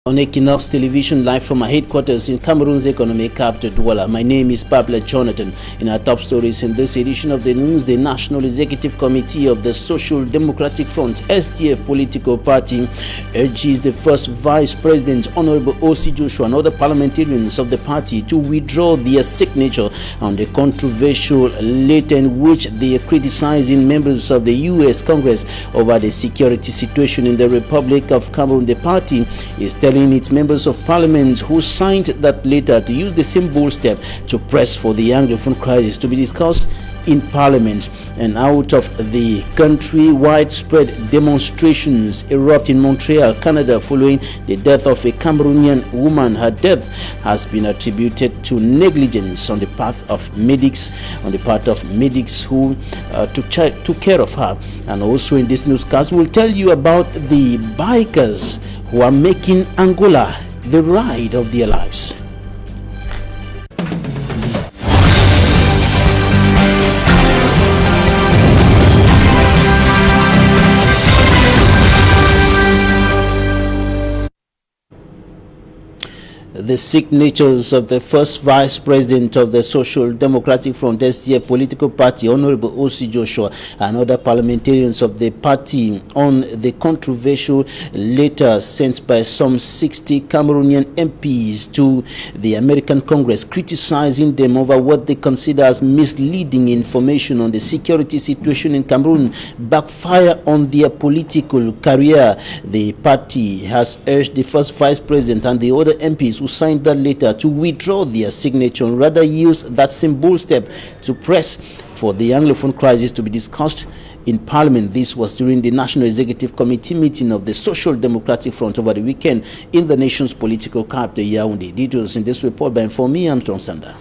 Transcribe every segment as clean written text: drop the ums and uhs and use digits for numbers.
On Equinoxe Television, live from our headquarters in Cameroon's economic capital, Douala. My name is Pablo Jonathan. In our top stories in this edition of the news, the National Executive Committee of the Social Democratic Front, SDF political party, urges the first Vice President, Honorable O.C. Joshua, and other parliamentarians of the party to withdraw their signature on the controversial letter in which they are criticizing members of the U.S. Congress over the security situation in the Republic of Cameroon. The party is telling its members of parliament who signed that letter to use the same bold step to press for the Anglophone crisis to be discussed in parliament. And out of the country, widespread demonstrations erupt in Montreal, Canada, following the death of a Cameroonian woman. Her death has been attributed to negligence on the part of medics who took care of her. And also in this newscast, we'll tell you about the bikers who are making Angola the ride of their lives. The signatures of the first Vice President of the Social Democratic Front, SDF political party, Honorable O.C. Joshua, and other parliamentarians of the party on the controversial letter sent by some 60 Cameroonian MPs to the American Congress, criticizing them over what they consider as misleading information on the security situation in Cameroon, backfire on their political career. The party has urged the first Vice President and the other MPs who signed that letter to withdraw their signature and rather use that symbol step to press for the Anglophone crisis to be discussed in Parliament. This was during the National Executive Committee meeting of the Social Democratic Front over the weekend in the nation's political capital, Yaoundé. Details in this report by Informi Armstrong Sander.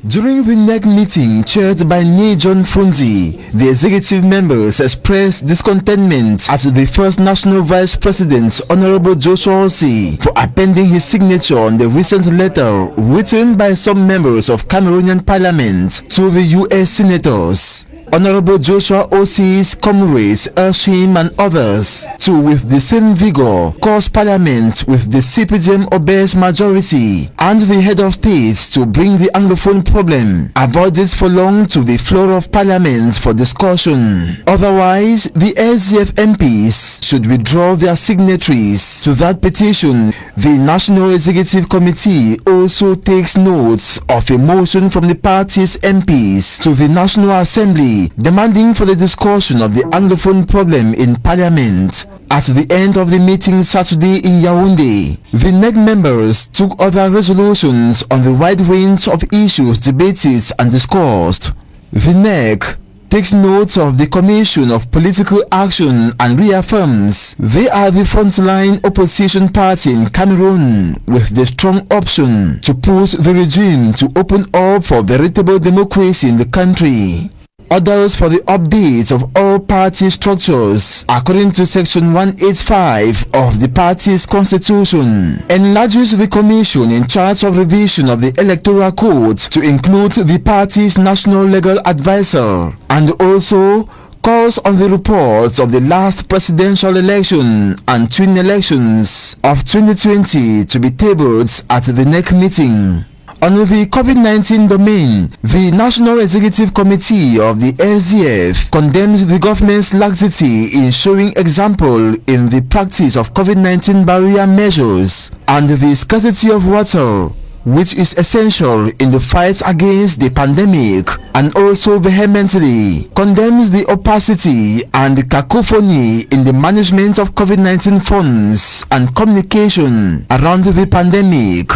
During the NEC meeting chaired by Ne John Frunzi, the executive members expressed discontentment at the first national vice president, Honorable Joshua Osei, for appending his signature on the recent letter written by some members of Cameroonian parliament to the U.S. senators. Honorable Joshua Osei's comrades urged him and others to, with the same vigor, cause Parliament with the 6Pm obese majority and the head of states to bring the Anglophone problem, avoid it for long, to the floor of Parliament for discussion. Otherwise, the SDF MPs should withdraw their signatories to that petition. The National Executive Committee also takes notes of a motion from the party's MPs to the National Assembly demanding for the discussion of the Anglophone problem in Parliament. At the end of the meeting Saturday in Yaoundé, the NEC members took other resolutions on the wide range of issues debated and discussed. The NEC takes note of the Commission of Political Action and reaffirms they are the frontline opposition party in Cameroon with the strong option to push the regime to open up for veritable democracy in the country. Orders for the update of all party structures according to section 185 of the party's constitution enlarges the commission in charge of revision of the electoral code to include the party's national legal advisor, and also calls on the reports of the last presidential election and twin elections of 2020 to be tabled at the NEC meeting. On the COVID-19 domain, the National Executive Committee of the SDF condemns the government's laxity in showing example in the practice of COVID-19 barrier measures and the scarcity of water, which is essential in the fight against the pandemic, and also vehemently condemns the opacity and cacophony in the management of COVID-19 funds and communication around the pandemic.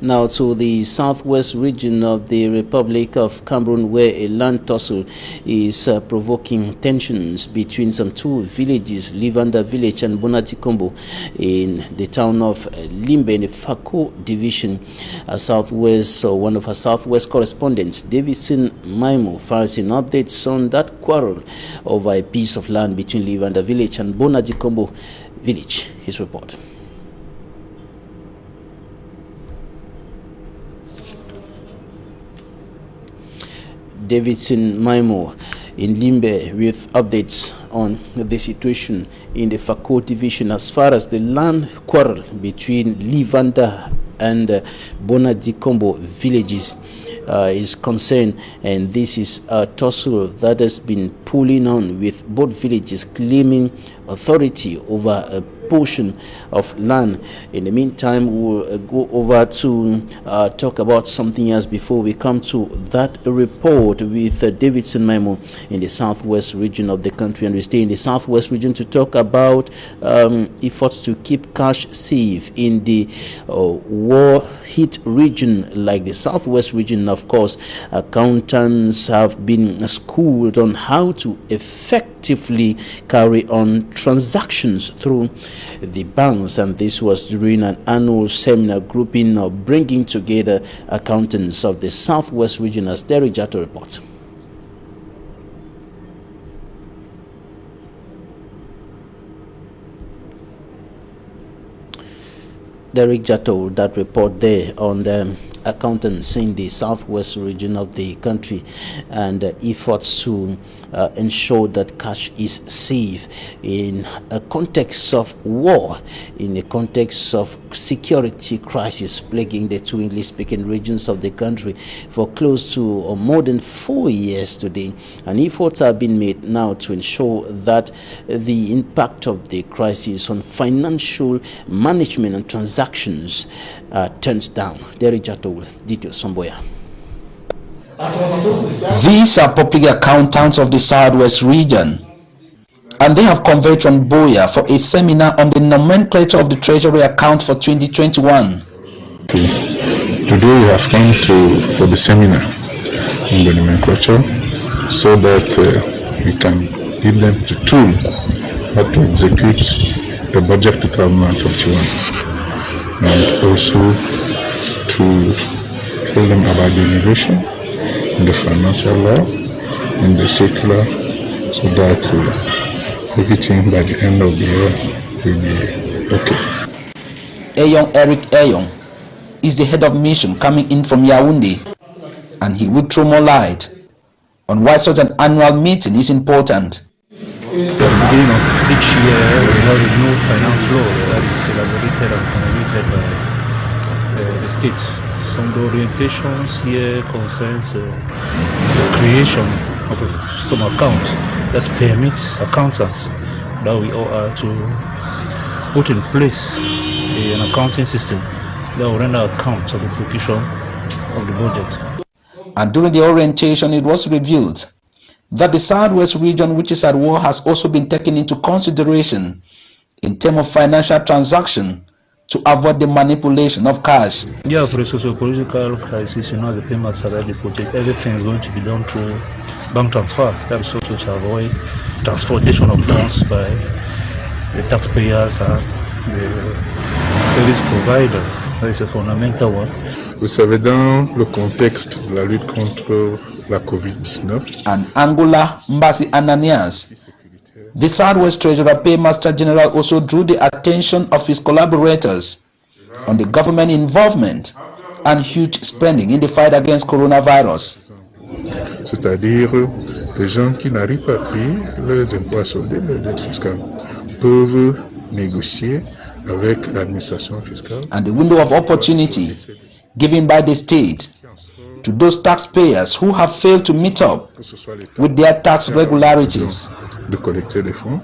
Now to the southwest region of the Republic of Cameroon, where a land tussle is provoking tensions between some two villages, Livanda village and Bonatikombo, in the town of Limbe in the Fako division. One of our southwest correspondents, Davidson Maimo, files in updates on that quarrel over a piece of land between Livanda village and Bonatikombo village. His report. Davidson Maimo in Limbe with updates on the situation in the Fako division as far as the land quarrel between Livanda and Bonadikombo villages is concerned, and this is a tussle that has been pulling on, with both villages claiming authority over a portion of land. In the meantime, we'll go over to talk about something else before we come to that report with Davidson Maimo in the southwest region of the country. And we stay in the southwest region to talk about efforts to keep cash safe in the war-hit region like the southwest region. Of course, accountants have been schooled on how to effectively carry on transactions through the banks, and this was during an annual seminar grouping or bringing together accountants of the southwest region, as Derek Jato reports. Derek Jato, that report there on the accountants in the southwest region of the country and efforts to ensure that cash is safe in a context of war, in a context of security crisis plaguing the two English-speaking regions of the country for close to or more than 4 years today. And efforts have been made now to ensure that the impact of the crisis on financial management and transactions turns down. Derek Jato with details from Boya. These are public accountants of the Southwest region, and they have converged from Boya for a seminar on the nomenclature of the Treasury account for 2021. Today we have come for the seminar on the nomenclature so that we can give them the tool how to execute the budget 2021, and also to tell them about the innovation in the financial law, in the secular, so that everything by the end of the year will be okay. Eric Ayong is the head of mission coming in from Yaoundé, and he will throw more light on why such an annual meeting is important. At the beginning of each year, we have a new finance law that is elaborated and formulated by the state. Some of the orientations here concerns the creation of some accounts that permits accountants that we all are to put in place an accounting system that will render accounts of the execution of the budget. And during the orientation, it was revealed that the Southwest region, which is at war, has also been taken into consideration in terms of financial transaction to avoid the manipulation of cash. Yeah, for a socio-political crisis, as the payments are already put, everything is going to be done through bank transfer. That is also to avoid transportation of funds by the taxpayers and the service provider. That is a fundamental one. Vous savez, dans le contexte de la lutte contre la COVID-19, and Angola Mbasi Ananias, the Southwest Treasurer Paymaster General, also drew the attention of his collaborators on the government involvement and huge spending in the fight against coronavirus. c'est-à-dire les gens qui n'arrivent pas à payer leurs impôts à solder, leurs dettes fiscales, peuvent négocier avec l'administration fiscale. And the window of opportunity given by the state to those taxpayers who have failed to meet up with their tax regularities. De collecter des fonds.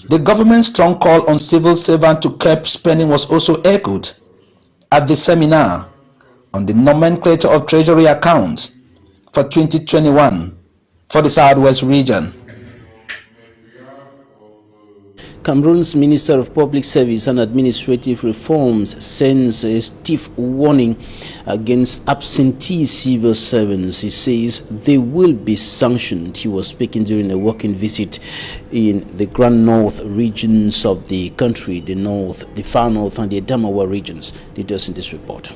The government's strong call on civil servants to curb spending was also echoed at the seminar on the nomenclature of Treasury accounts for 2021 for the Southwest region. Cameroon's Minister of Public Service and Administrative Reforms sends a stiff warning against absentee civil servants. He says they will be sanctioned. He was speaking during a working visit in the Grand North regions of the country, the North, the Far North, and the Adamawa regions. Details in this report.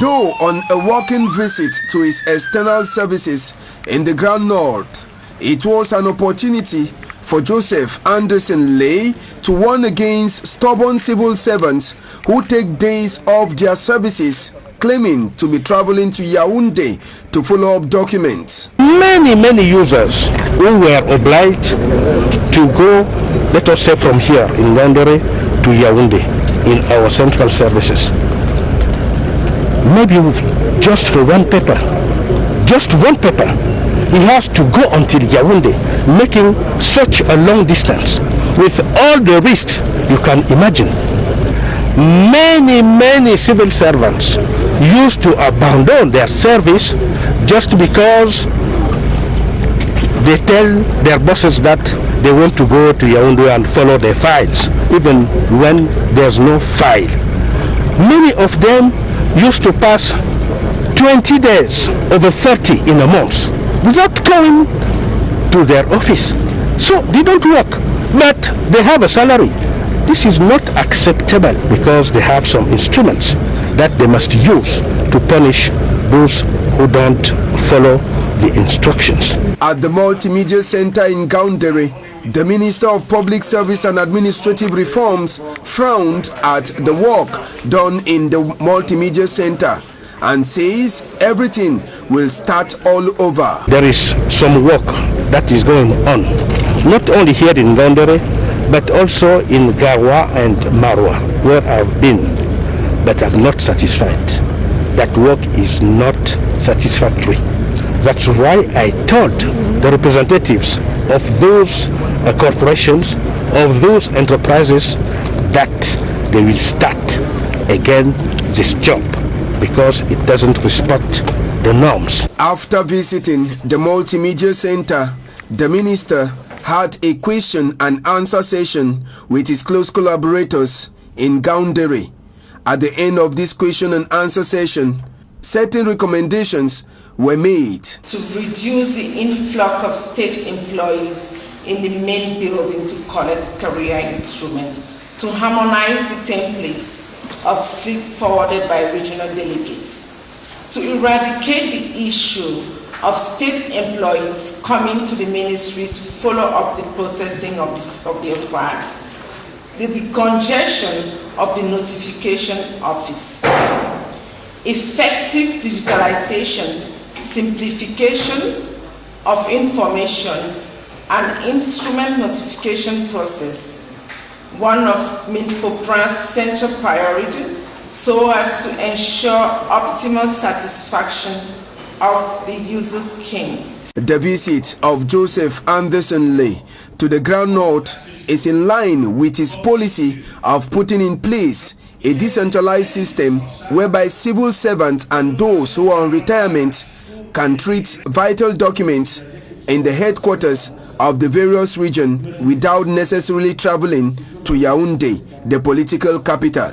Though on a working visit to his external services in the Grand North, it was an opportunity for Joseph Anderson Lay to warn against stubborn civil servants who take days off their services claiming to be traveling to Yaoundé to follow up documents. Many users who were obliged to go, let us say from here in Gandere to Yaoundé in our central services. Maybe just for one paper, he has to go until Yaoundé, making such a long distance with all the risks you can imagine. Many civil servants used to abandon their service just because they tell their bosses that they want to go to Yaoundé and follow their files, even when there's no file. Many of them used to pass 20 days, over 30 in a month, without going to their office. So they don't work, but they have a salary. This is not acceptable because they have some instruments that they must use to punish those who don't follow the instructions. At the Multimedia Center in Gaoundere, the Minister of Public Service and Administrative Reforms frowned at the work done in the Multimedia Center and says everything will start all over. There is some work that is going on, not only here in Gaoundere, but also in Gawa and Marwa, where I've been, but I'm not satisfied. That work is not satisfactory. That's why I told the representatives of those corporations, of those enterprises, that they will start again this job because it doesn't respect the norms. After visiting the Multimedia Center, the minister had a question and answer session with his close collaborators in Gaoundere. At the end of this question and answer session, certain recommendations were made to reduce the influx of state employees in the main building to collect career instruments, to harmonize the templates of slip forwarded by regional delegates, to eradicate the issue of state employees coming to the ministry to follow up the processing of their file, the congestion of the notification office, effective digitalization, simplification of information and instrument notification process, one of Minfopran's central priority, so as to ensure optimal satisfaction of the user king. The visit of Joseph Anderson Lee to the Grand North is in line with his policy of putting in place a decentralized system whereby civil servants and those who are on retirement can treat vital documents in the headquarters of the various regions without necessarily traveling to Yaoundé, the political capital.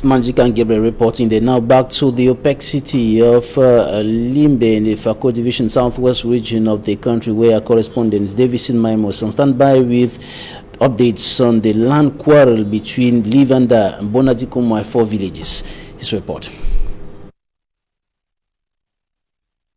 Manjikan Gabriel reporting there. Now back to the opacity of Limbe in the Fako Division, southwest region of the country, where our correspondent Davison Maimos on standby with updates on the land quarrel between Livanda and Bonadikumai 4 villages. His report.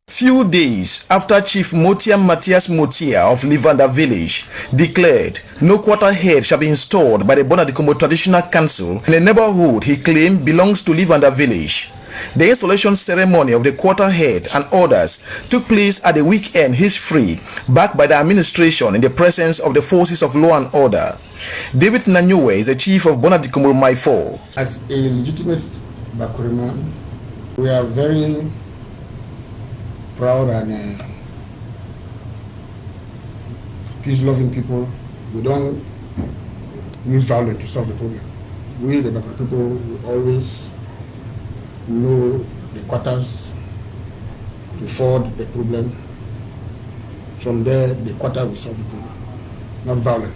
Few days after Chief Motia Matthias Motia of Livanda village declared no quarter head shall be installed by the Bonadikumbo Traditional Council in a neighborhood he claimed belongs to Livanda village. The installation ceremony of the quarter head and others took place at the weekend he's free, backed by the administration in the presence of the forces of law and order. David Nanyuwe is the chief of Bonadikumbo Maifo. As a legitimate Bakuriman, we are very proud and peace-loving people. We don't use violence to solve the problem. We, the Bakuri people, we always know the quarters to forward the problem. From there, the quarter will solve the problem. Not violent.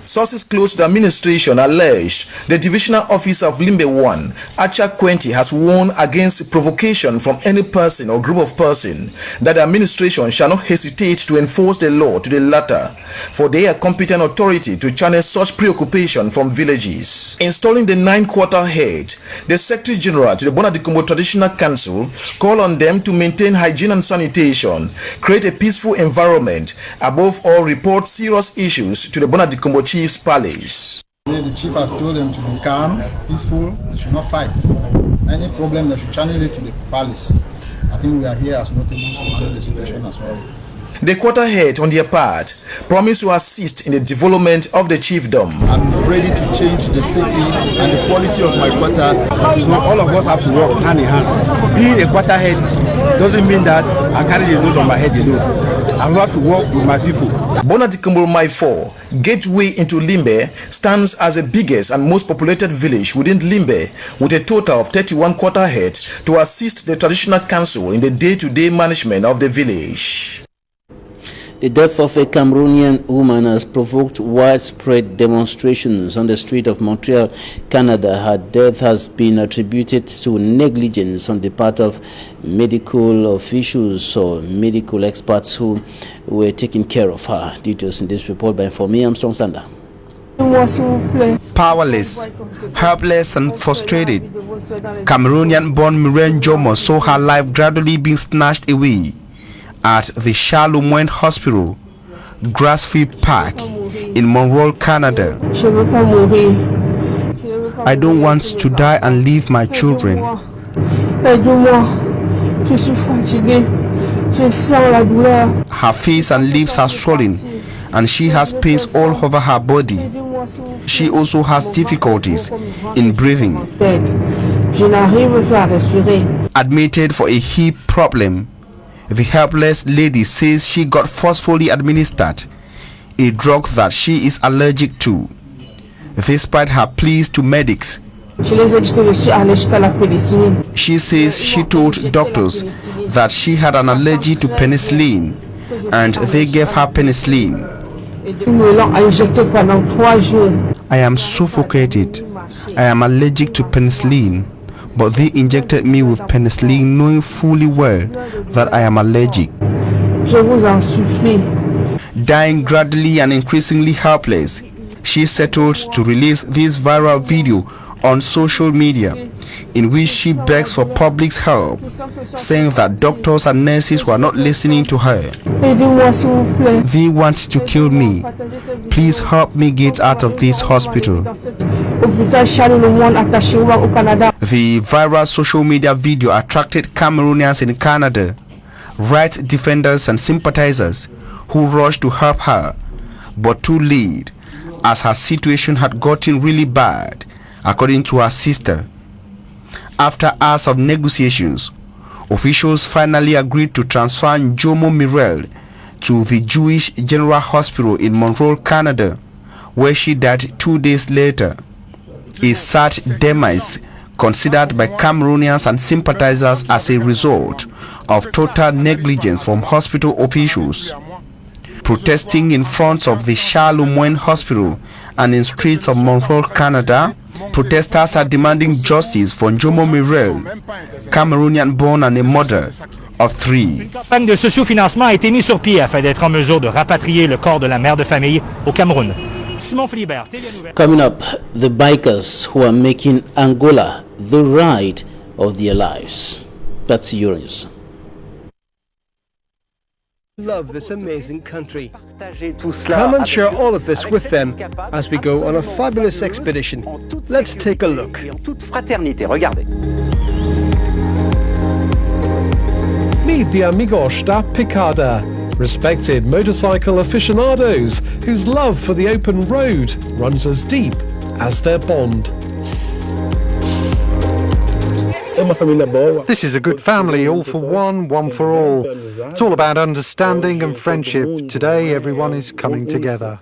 Sources close to the administration alleged the divisional officer of Limbe 1, Acha Kwenti, has warned against provocation from any person or group of persons, that the administration shall not hesitate to enforce the law to the latter, for they are competent authority to channel such preoccupation from villages. Installing the 9-quarter head, the Secretary General to the Bonadikumbo Traditional Council called on them to maintain hygiene and sanitation, create a peaceful environment, above all report serious issues to the Bonadikumbo Chief's Palace. The chief has told them to be calm, peaceful, they should not fight. Any problem, they should channel it to the palace. I think we are here as notables to handle the situation as well. The quarterhead, on their part, promised to assist in the development of the chiefdom. I'm ready to change the city and the quality of my quarter. So all of us have to work hand in hand. Being a quarterhead doesn't mean that I carry the load on my head alone. I have to work with my people. Bonadikumbo Mai 4, gateway into Limbe, stands as the biggest and most populated village within Limbe, with a total of 31 quarterhead to assist the traditional council in the day-to-day management of the village. The death of a Cameroonian woman has provoked widespread demonstrations on the street of Montreal, Canada. Her death has been attributed to negligence on the part of medical officials or medical experts who were taking care of her. Details in this report by Informe Armstrong Sander. Powerless, helpless and frustrated, Cameroonian-born Mireille Jomo saw her life gradually being snatched away at the Charlemagne Hospital, Grassfield Park in Montreal, Canada. I don't want to die and leave my children. Her face and lips are swollen and she has pains all over her body. She also has difficulties in breathing. Admitted for a hip problem, the helpless lady says she got forcefully administered a drug that she is allergic to. Despite her pleas to medics, she says she told doctors that she had an allergy to penicillin and they gave her penicillin. I am suffocated. I am allergic to penicillin, but they injected me with penicillin knowing fully well that I am allergic. Dying gradually and increasingly helpless, she settled to release this viral video on social media in which she begs for public's help, saying that doctors and nurses were not listening to her. They want to kill me. Please help me get out of this hospital. The viral social media video attracted Cameroonians in Canada, rights defenders and sympathizers who rushed to help her, but too late, as her situation had gotten really bad, according to her sister. After hours of negotiations, officials finally agreed to transfer Jomo Mireille to the Jewish General Hospital in Montreal, Canada, where she died 2 days later. A sad demise considered by Cameroonians and sympathizers as a result of total negligence from hospital officials. Protesting in front of the Charlemagne Hospital and in streets of Montreal, Canada, protesters are demanding justice for Jomo Mireille, Cameroonian-born and a mother of 3. Une campagne de socio-financement a été mise sur pied afin d'être en mesure de rapatrier le corps de la mère de famille au Cameroun. Simon Philibert, Télé-Nouvelles. Coming up, the bikers who are making Angola the ride of their lives. That's Euronews. Love this amazing country. Come and share all of this with them as we go on a fabulous expedition. Let's take a look. Meet the Amigos da Picada, respected motorcycle aficionados whose love for the open road runs as deep as their bond. This is a good family, all for one, one for all. It's all about understanding and friendship. Today, everyone is coming together.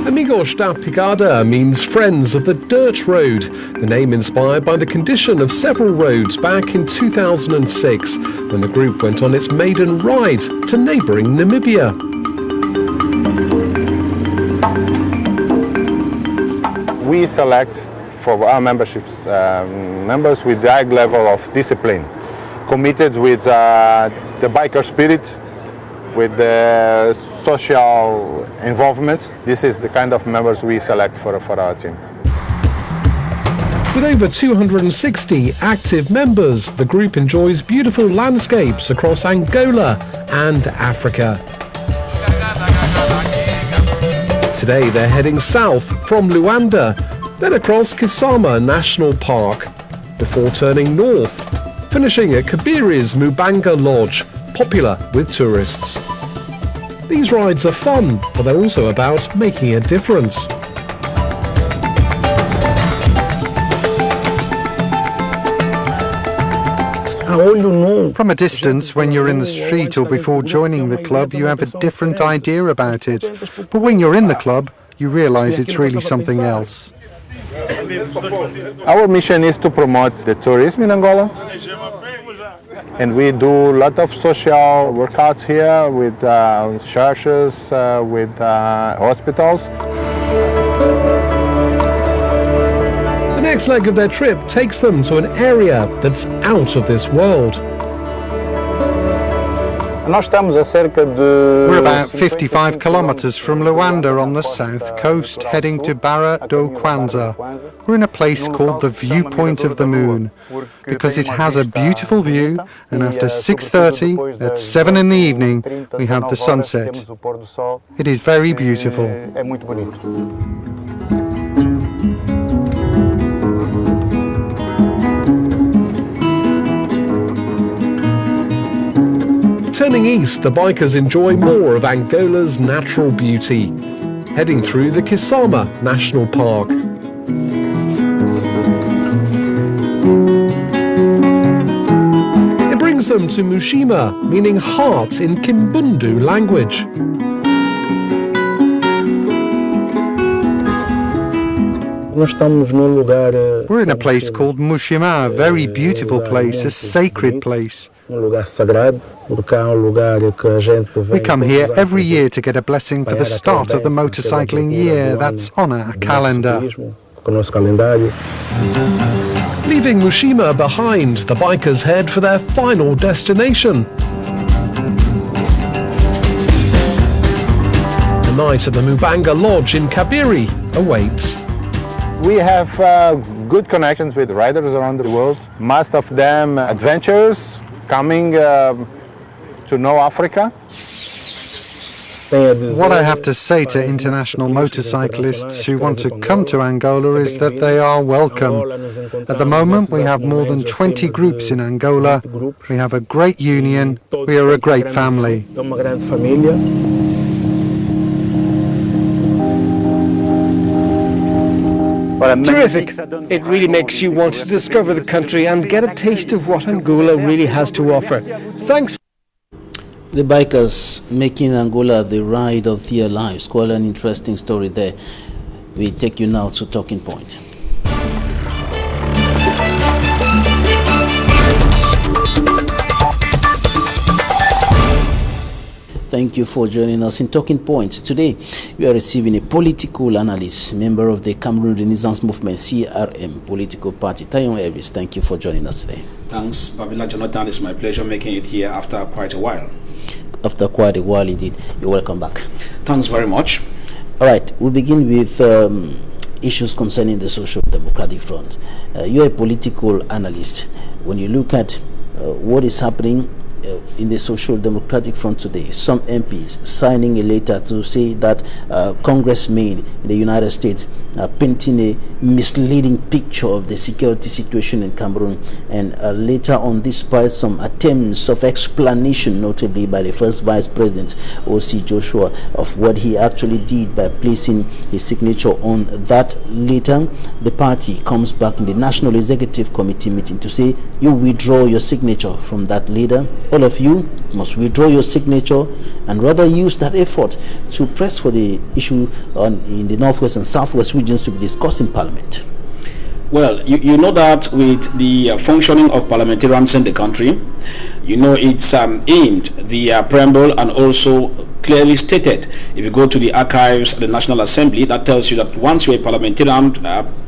Amigos da Picada means friends of the dirt road, the name inspired by the condition of several roads back in 2006 when the group went on its maiden ride to neighbouring Namibia. We select for our memberships members with a high level of discipline, committed with the biker spirit, with the social involvement. This is the kind of members we select for our team. With over 260 active members, the group enjoys beautiful landscapes across Angola and Africa. Today they're heading south from Luanda, then across Kisama National Park, before turning north, finishing at Kabiri's Mubanga Lodge, popular with tourists. These rides are fun, but they're also about making a difference. From a distance, when you're in the street or before joining the club, you have a different idea about it. But when you're in the club, you realize it's really something else. Our mission is to promote the tourism in Angola. And we do a lot of social workouts here with churches, with hospitals. The next leg of their trip takes them to an area that's out of this world. We're about 55 kilometers from Luanda on the south coast, heading to Barra do Kwanza. We're in a place called the Viewpoint of the Moon, because it has a beautiful view, and after 6:30, at 7 in the evening, we have the sunset. It is very beautiful. Turning east, the bikers enjoy more of Angola's natural beauty, heading through the Kisama National Park. It brings them to Mushima, meaning heart in Kimbundu language. We're in a place called Mushima, a very beautiful place, a sacred place. We come here every year to get a blessing for the start of the motorcycling year. That's on our calendar. Leaving Mushima behind, the bikers head for their final destination. The night at the Mubanga Lodge in Kabiri awaits. We have good connections with riders around the world. Most of them adventurers coming to know Africa. What I have to say to international motorcyclists who want to come to Angola is that they are welcome. At the moment we have more than 20 groups in Angola. We have a great union. We are a great family. Terrific. It really makes you want to discover the country and get a taste of what Angola really has to offer. Thanks. The bikers making Angola the ride of their lives. Quite an interesting story there. We take you now to Talking Point. Thank you for joining us in Talking Points. Today, we are receiving a political analyst, member of the Cameroon Renaissance Movement, CRM, political party. Tayon Elvis, thank you for joining us today. Thanks, Babila Jonathan. It's my pleasure making it here after quite a while. After quite a while, indeed. You're welcome back. Thanks very much. All right, we'll begin with issues concerning the Social Democratic Front. You're a political analyst. When you look at what is happening in the Social Democratic Front today, some MPs signing a letter to say that congressmen in the United States are painting a misleading picture of the security situation in Cameroon, and later on, despite some attempts of explanation, notably by the first Vice President, O.C. Joshua, of what he actually did by placing his signature on that letter, the party comes back in the National Executive Committee meeting to say, you withdraw your signature from that letter. All of you must withdraw your signature and rather use that effort to press for the issue in the Northwest and Southwest regions to be discussed in Parliament. Well, you know that with the functioning of parliamentarians in the country, you know it's aimed, the preamble, and also clearly stated. If you go to the archives of the National Assembly, that tells you that once you're a parliamentarian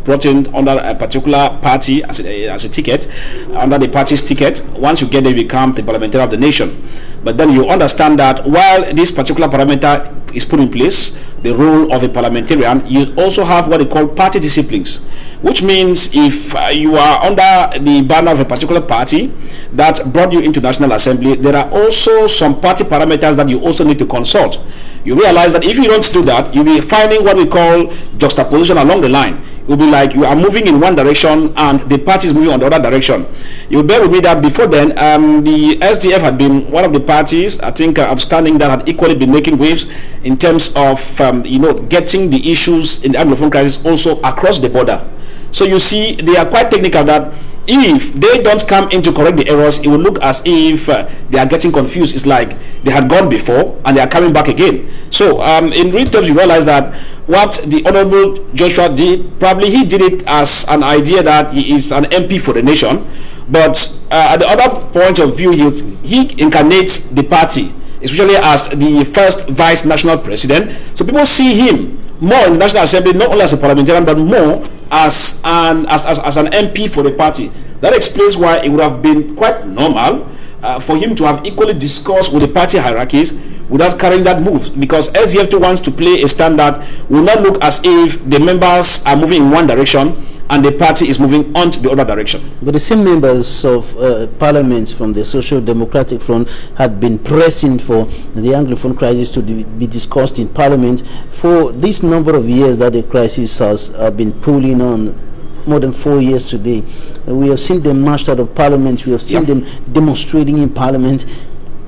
brought in under a particular party as a ticket, under the party's ticket, once you get there, you become the parliamentarian of the nation. But then you understand that while this particular parameter is put in place, the role of a parliamentarian, you also have what they call party disciplines, which means if you are under the banner of a particular party that brought you into National Assembly, there are also some party parameters that you also need to consult. you realize that if you don't do that, you'll be finding what we call juxtaposition along the line. It will be like you are moving in one direction and the party is moving on the other direction. You bear with me that before then, the SDF had been one of the parties, I think, outstanding, that had equally been making waves in terms of, getting the issues in the Anglophone crisis also across the border. So you see, they are quite technical that if they don't come in to correct the errors, it will look as if they are getting confused. It's like they had gone before and they are coming back again. So in real terms, you realize that what the Honorable Joshua did, probably he did it as an idea that he is an MP for the nation. But at the other point of view, he incarnates the party, especially as the first vice national president. So people see him more in the National Assembly, not only as a parliamentarian, but more as an MP for the party. That explains why it would have been quite normal for him to have equally discussed with the party hierarchies without carrying that move, because SDF wants to play a standard will not look as if the members are moving in one direction and the party is moving on to the other direction. But the same members of parliament from the Social Democratic Front had been pressing for the Anglophone crisis to be discussed in parliament for this number of years that the crisis has been pulling on. More than 4 years today. We have seen them marched out of parliament. We have seen them demonstrating in parliament,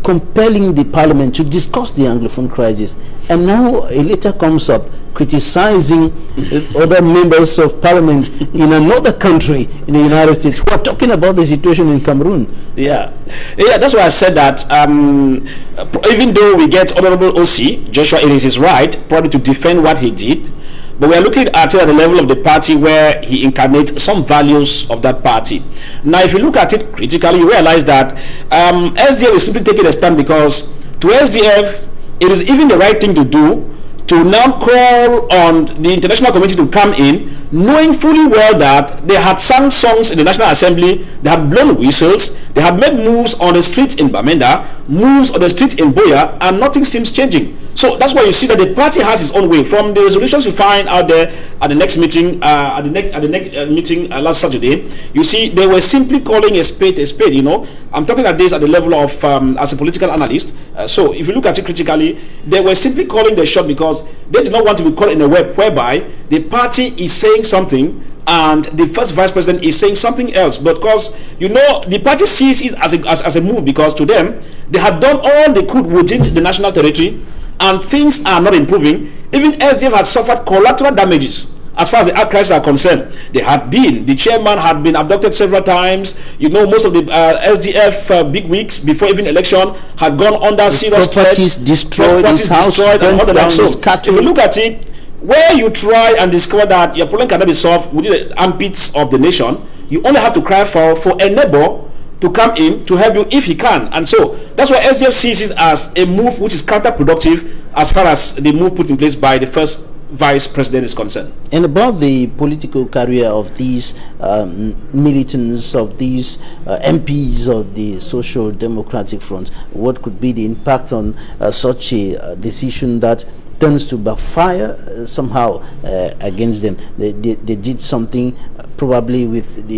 compelling the parliament to discuss the Anglophone crisis. And now a letter comes up criticizing other members of parliament in another country in the United States who are talking about the situation in Cameroon. Yeah, that's why I said that even though we get Honorable OC Joshua, it is his right probably to defend what he did, but we are looking at it at the level of the party where he incarnates some values of that party. Now, if you look at it critically, you realize that SDF is simply taking a stand because to SDF, it is even the right thing to do to now call on the international community to come in, knowing fully well that they had sung songs in the National Assembly, they had blown whistles, they had made moves on the streets in Bamenda, moves on the street in Boya, and nothing seems changing. So that's why you see that the party has its own way. From the resolutions you find out there at the next meeting, meeting last Saturday, you see they were simply calling a spade a spade. You know, I'm talking at this at the level of as a political analyst. So if you look at it critically, they were simply calling the shot because they did not want to be caught in a web whereby the party is saying something and the first vice president is saying something else, because you know the party sees it as a move, because to them they had done all they could within the national territory and things are not improving. Even SDF had suffered collateral damages as far as the crisis are concerned. The chairman had been abducted several times. You know, most of the SDF big weeks before even election had gone under serious properties threats. Destroyed, his house burnt down, his cattle. If you look at it, where you try and discover that your problem cannot be solved within the armpits of the nation, you only have to cry for a neighbor to come in to help you if he can. And so that's why SDF sees it as a move which is counterproductive as far as the move put in place by the first vice president is concerned. And about the political career of these militants, of these MPs of the Social Democratic Front, what could be the impact on such a decision that turns to backfire somehow against them? They did something probably with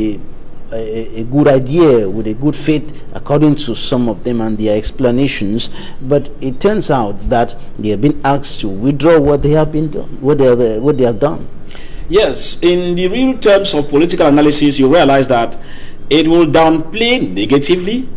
a good idea, with a good faith, according to some of them and their explanations, but it turns out that they have been asked to withdraw what they have been done, what they have done. Yes, in the real terms of political analysis, you realize that it will downplay negatively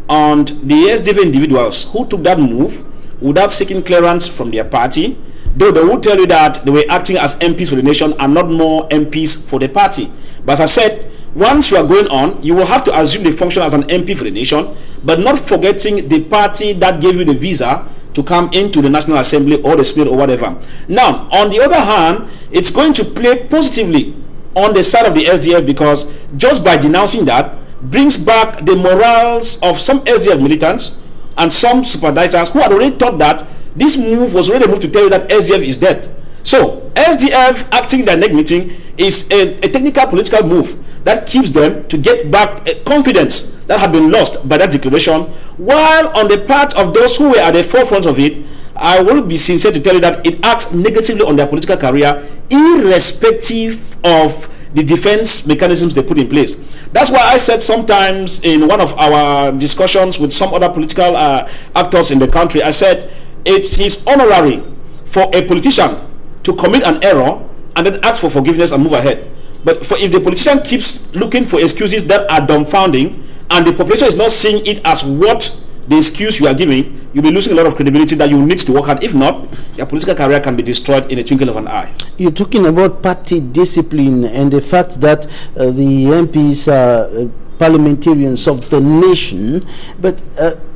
on the SDF individuals who took that move without seeking clearance from their party, though they will tell you that they were acting as MPs for the nation and not more MPs for the party. But as I said, once you are going on, you will have to assume the function as an MP for the nation, but not forgetting the party that gave you the visa to come into the National Assembly or the Senate or whatever. Now, on the other hand, it's going to play positively on the side of the SDF, because just by denouncing that brings back the morals of some SDF militants and some sympathizers who had already thought that this move was already a move to tell you that SDF is dead. So SDF acting in their next meeting is a technical political move that keeps them to get back confidence that had been lost by that declaration, while on the part of those who were at the forefront of it, I will be sincere to tell you that it acts negatively on their political career, irrespective of the defense mechanisms they put in place. That's why I said sometimes in one of our discussions with some other political actors in the country, I said it is honorary for a politician to commit an error and then ask for forgiveness and move ahead. But if the politician keeps looking for excuses that are dumbfounding and the population is not seeing it as what the excuse you are giving, you'll be losing a lot of credibility that you need to work at. If not, your political career can be destroyed in a twinkle of an eye. You're talking about party discipline and the fact that the MPs are parliamentarians of the nation, but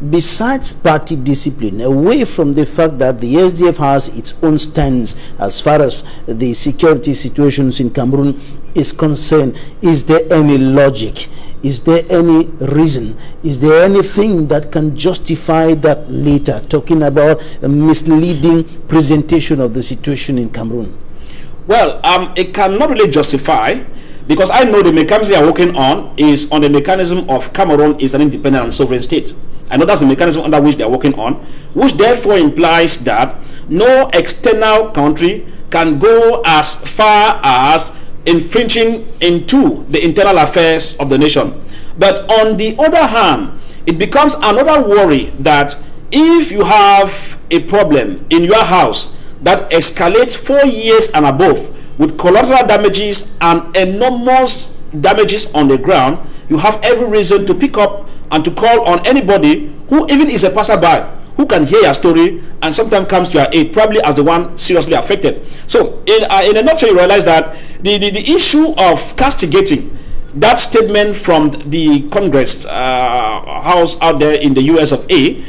besides party discipline, away from the fact that the SDF has its own stance as far as the security situations in Cameroon is concerned, is there any logic? Is there any reason? Is there anything that can justify that later, talking about a misleading presentation of the situation in Cameroon? Well, it cannot really justify, because I know the mechanism they are working on is on the mechanism of Cameroon is an independent and sovereign state. I know that's the mechanism under which they are working on, which therefore implies that no external country can go as far as infringing into the internal affairs of the nation. But on the other hand, it becomes another worry that if you have a problem in your house that escalates 4 years and above with collateral damages and enormous damages on the ground, you have every reason to pick up and to call on anybody who even is a passerby, who can hear your story and sometimes comes to your aid, probably as the one seriously affected. So in a nutshell, you realize that the issue of castigating that statement from the Congress house out there in the US of A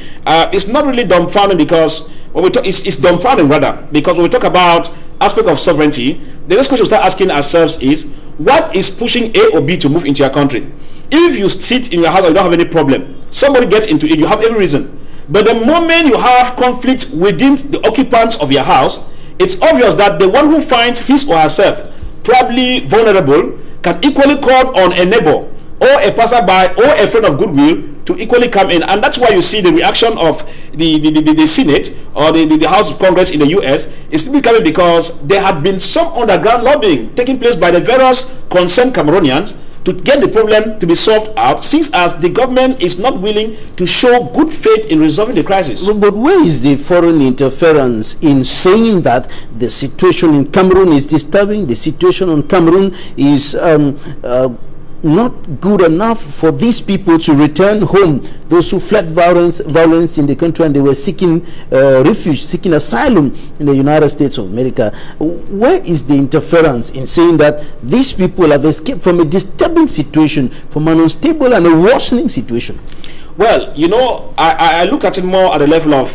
is not really dumbfounding, because when we talk, it's dumbfounding rather, because when we talk about aspect of sovereignty, the next question we start asking ourselves is, what is pushing A or B to move into your country? If you sit in your house and you don't have any problem, somebody gets into it, you have every reason. But the moment you have conflict within the occupants of your house, it's obvious that the one who finds his or herself probably vulnerable can equally call on a neighbor or a passerby or a friend of goodwill to equally come in. And that's why you see the reaction of the Senate or the House of Congress in the US is becoming, because there had been some underground lobbying taking place by the various concerned Cameroonians to get the problem to be solved out, since as the government is not willing to show good faith in resolving the crisis. But where is the foreign interference in saying that the situation in Cameroon is disturbing, the situation in Cameroon is not good enough for these people to return home, those who fled violence in the country and they were seeking refuge, seeking asylum in the United States of America? Where is the interference in saying that these people have escaped from a disturbing situation, from an unstable and a worsening situation? Well, you know, I look at it more at the level of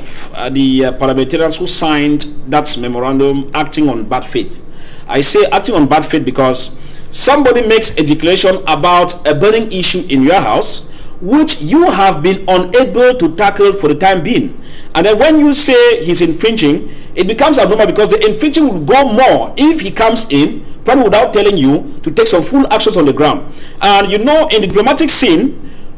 the parliamentarians who signed that memorandum acting on bad faith. I say acting on bad faith because somebody makes a declaration about a burning issue in your house, which you have been unable to tackle for the time being. And then when you say he's infringing, it becomes abnormal, because the infringing will go more if he comes in, probably without telling you to take some full actions on the ground. And you know, in the diplomatic scene,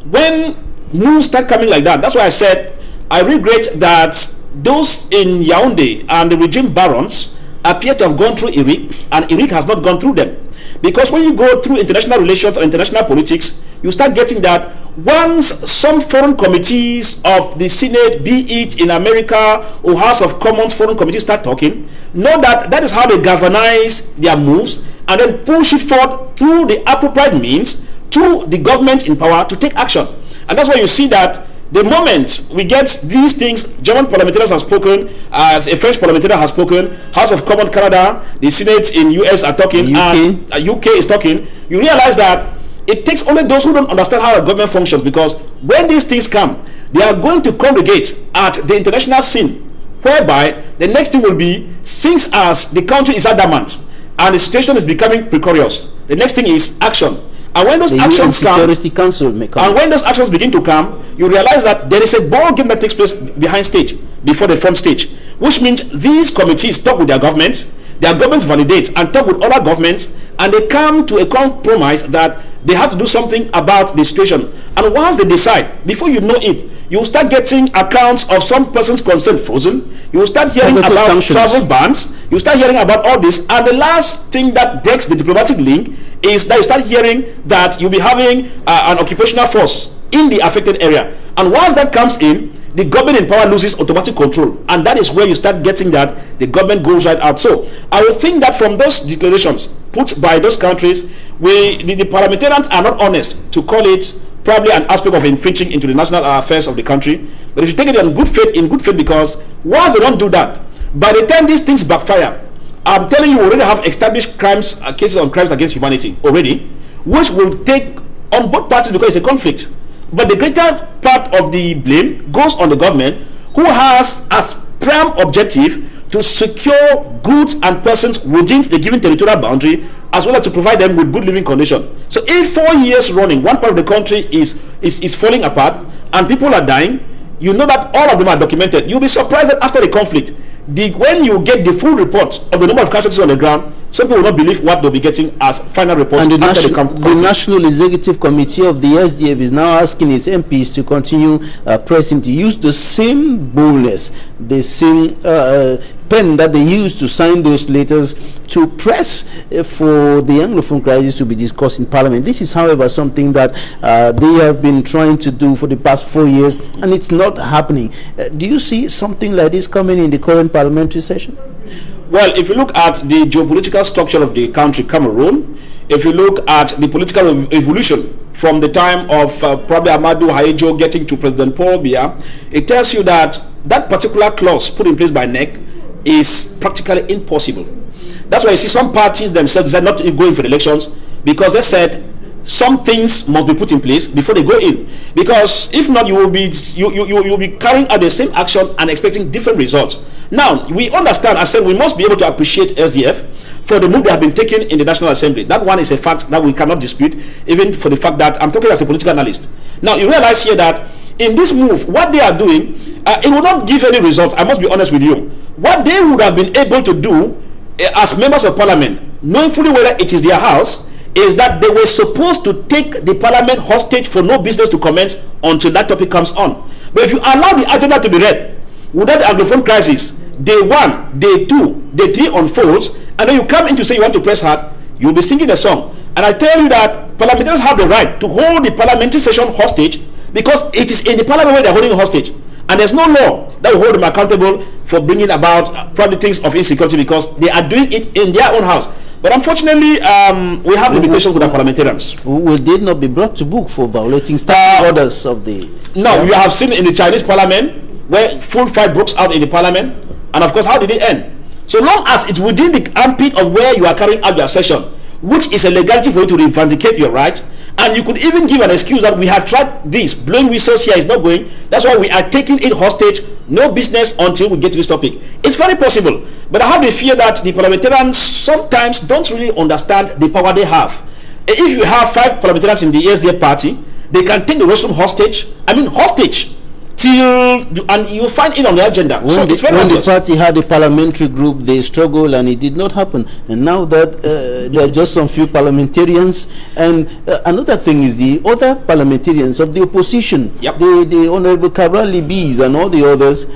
when news start coming like that, that's why I said I regret that those in Yaoundé and the regime barons appear to have gone through Eric, and Eric has not gone through them. Because when you go through international relations and international politics, you start getting that once some foreign committees of the Senate, be it in America or House of Commons foreign committees, start talking, know that that is how they galvanize their moves and then push it forward through the appropriate means to the government in power to take action. And that's why you see that the moment we get these things, German parliamentarians have spoken, a French parliamentarian has spoken, House of Commons Canada, the Senate in US are talking, and UK is talking, you realize that it takes only those who don't understand how a government functions, because when these things come, they are going to congregate at the international scene, whereby the next thing will be, since as the country is adamant and the situation is becoming precarious, the next thing is action. And when those actions come, and when those actions begin to come, you realize that there is a ball game that takes place behind stage, before the front stage, which means these committees talk with their governments validate and talk with other governments, and they come to a compromise that they have to do something about the situation. And once they decide, before you know it, you will start getting accounts of some person's consent frozen. You will start hearing about travel bans. You start hearing about all this, and the last thing that breaks the diplomatic link is that you start hearing that you'll be having an occupational force in the affected area. And once that comes in, the government in power loses automatic control, and that is where you start getting that the government goes right out. So I would think that from those declarations put by those countries, the parliamentarians are not honest to call it probably an aspect of infringing into the national affairs of the country, but they should take it in good faith, because once they don't do that, by the time these things backfire, I'm telling you, we already have established crimes, cases on crimes against humanity already, which will take on both parties because it's a conflict. But the greater part of the blame goes on the government, who has as prime objective to secure goods and persons within the given territorial boundary, as well as to provide them with good living conditions. So if 4 years running, one part of the country is falling apart and people are dying, you know that all of them are documented. You'll be surprised that after the conflict, when you get the full report of the number of casualties on the ground, some people will not believe what they'll be getting as final reports. And the National Executive Committee of the SDF is now asking its MPs to continue pressing to use the same boldness, the same pen that they used to sign those letters to press for the Anglophone crisis to be discussed in Parliament. This is, however, something that they have been trying to do for the past 4 years, and it's not happening. Do you see something like this coming in the current parliamentary session? Well, if you look at the geopolitical structure of the country, Cameroon, if you look at the political evolution from the time of probably Amadou Hayejo getting to President Paul Biya, it tells you that that particular clause put in place by NEC is practically impossible. That's why you see some parties themselves are not going for elections, because they said some things must be put in place before they go in, because if not, you will be carrying out the same action and expecting different results. Now we understand, I said, we must be able to appreciate SDF for the move that have been taken in the National Assembly. That one is a fact that we cannot dispute, even for the fact that I'm talking as a political analyst. Now you realize here that in this move, what they are doing, it will not give any result. I must be honest with you. What they would have been able to do as members of parliament, knowing fully whether it is their house, is that they were supposed to take the parliament hostage for no business to commence until that topic comes on. But if you allow the agenda to be read without the Anglophone crisis, day 1, day 2, day 3 unfolds, and then you come in to say you want to press hard, you'll be singing a song. And I tell you that parliamentarians have the right to hold the parliamentary session hostage, because it is in the parliament where they're holding hostage, and there's no law that will hold them accountable for bringing about probably things of insecurity, because they are doing it in their own house. But unfortunately, we have limitations with our parliamentarians. Will they not be brought to book for violating standing orders of the... No, you have seen in the Chinese parliament where full fight broke out in the parliament, and of course, how did it end? So long as it's within the armpit of where you are carrying out your session, which is a legality for you to vindicate your right, and you could even give an excuse that we had tried this, blowing whistles here is not going, that's why we are taking it hostage, no business until we get to this topic. It's very possible, but I have the fear that the parliamentarians sometimes don't really understand the power they have. If you have 5 parliamentarians in the SDF party, they can take the restroom hostage, hostage, and you find it on the agenda. When, so when the party had a parliamentary group, they struggled and it did not happen. And now that there are just some few parliamentarians, and another thing is the other parliamentarians of the opposition, the Honorable Cabral Libis and all the others,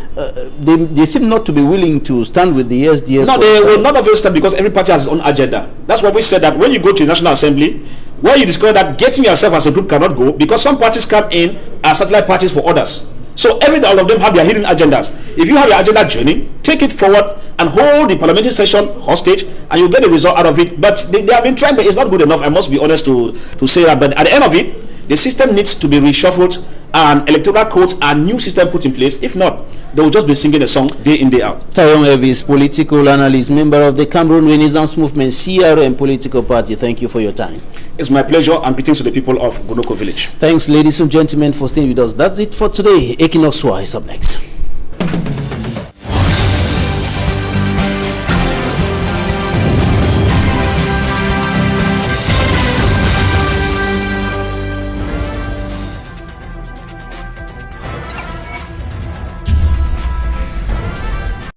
they seem not to be willing to stand with the SDF. No, they will not stand because every party has its own agenda. That's why we said that when you go to the National Assembly, where you discover that getting yourself as a group cannot go, because some parties come in as satellite parties for others. So all of them have their hidden agendas. If you have your agenda journey, take it forward and hold the parliamentary session hostage, and you get the result out of it. But they have been trying, but it's not good enough. I must be honest to say that. But at the end of it, the system needs to be reshuffled and electoral codes and new system put in place. If not, they will just be singing a song day in, day out. Tayon Evis, political analyst, member of the Cameroon Renaissance Movement, CRM political party. Thank you for your time. It's my pleasure, and greetings to the people of Gonoko village. Thanks, ladies and gentlemen, for staying with us. That's it for today. Equinoxe is up next.